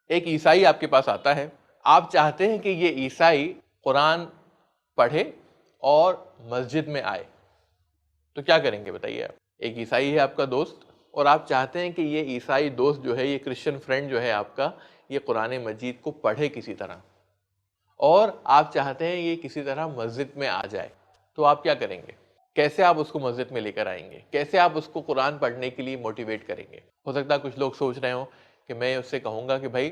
एक ईसाई आपके पास आता है, आप चाहते हैं कि ये ईसाई कुरान पढ़े और मस्जिद में आए, तो क्या करेंगे बताइए आप? एक ईसाई है आपका दोस्त और आप चाहते हैं कि ये ईसाई दोस्त जो है, ये क्रिश्चियन फ्रेंड जो है आपका, ये कुरान मजीद को पढ़े किसी तरह, और आप चाहते हैं ये किसी तरह मस्जिद में आ जाए, तो आप क्या करेंगे? कैसे आप उसको मस्जिद में लेकर आएंगे? कैसे आप उसको कुरान पढ़ने के लिए मोटिवेट करेंगे? हो सकता है कुछ लोग सोच रहे हो कि मैं उससे कहूंगा कि भाई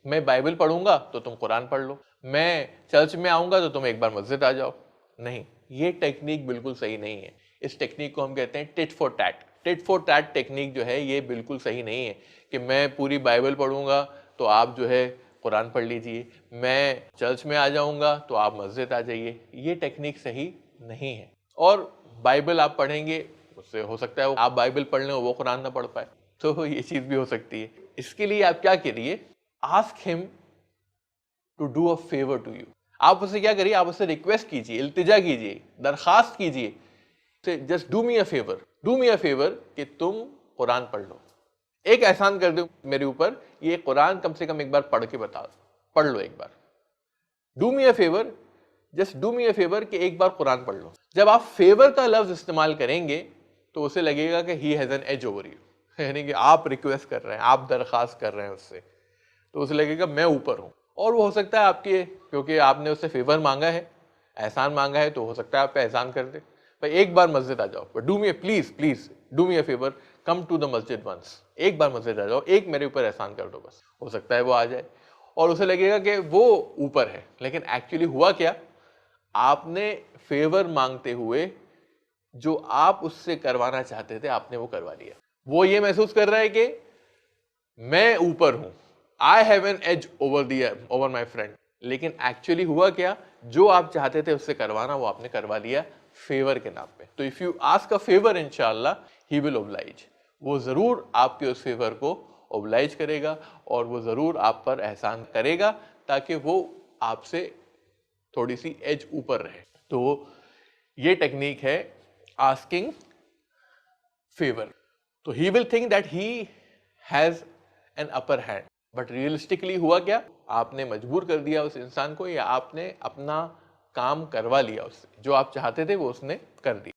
मैं बाइबल पढ़ूंगा तो तुम कुरान पढ़ लो, मैं चर्च में आऊंगा तो तुम एक बार मस्जिद आ जाओ। नहीं, ये टेक्निक बिल्कुल सही नहीं है। इस टेक्निक को हम कहते हैं tit for tat. Tit for tat technique जो है ये बिल्कुल सही नहीं है कि मैं पूरी बाइबल पढ़ूंगा तो आप जो है कुरान पढ़ लीजिए, मैं चर्च में आ जाऊंगा तो आप मस्जिद आ जाइए। ये टेक्निक सही नहीं है। और बाइबल आप पढ़ेंगे, उससे हो सकता है आप बाइबल पढ़ लें वो कुरान ना पढ़ पाए, तो ये चीज भी हो सकती है। इसके लिए आप क्या करिए, ask him to do a favour to you. आप उससे क्या करिए, आप उससे रिक्वेस्ट कीजिए, इल्तिजा कीजिए, दरखास्त कीजिए, just do me a favour, do me a favour कि तुम कुरान पढ़ लो, एक एहसान कर दो मेरे ऊपर, ये कुरान कम से कम एक बार पढ़ के बता, पढ़ लो एक बार, do me a favour, just do me a favour कि एक बार कुरान पढ़ लो। जब आप फेवर का लफ्ज इस्तेमाल करेंगे तो उसे लगेगा कि he has an edge over you, यानी कि आप रिक्वेस्ट कर रहे हैं, आप दरखास्त कर रहे हैं उससे, तो उसे लगेगा मैं ऊपर हूं। और वो हो सकता है आपके, क्योंकि आपने उससे फेवर मांगा है, एहसान मांगा है, तो हो सकता है आप पे एहसान कर दे, भाई एक बार मस्जिद आ जाओ, but do me please please do me a favour, come to the masjid once, एक बार मस्जिद आ जाओ, एक मेरे ऊपर एहसान कर दो बस। हो सकता है वो आ जाए और उसे लगेगा कि वो ऊपर है, लेकिन एक्चुअली हुआ क्या, आपने फेवर मांगते हुए जो आप उससे करवाना चाहते थे आपने वो करवा लिया। वो ये महसूस कर रहा है कि मैं ऊपर हूं, I have an edge over my friend, लेकिन एक्चुअली हुआ क्या, जो आप चाहते थे उससे करवाना वो आपने करवा लिया फेवर के नाम पे। तो if you ask a favour इंशाल्लाह ही विल ओब्लाइज, वो जरूर आपके उस फेवर को ओब्लाइज करेगा और वो जरूर आप पर एहसान करेगा ताकि वो आपसे थोड़ी सी एज ऊपर रहे। तो ये टेक्निक है आस्किंग फेवर। तो he will think that he has an upper hand, but realistically हुआ क्या, आपने मजबूर कर दिया उस इंसान को, या आपने अपना काम करवा लिया उससे, जो आप चाहते थे वो उसने कर दिया।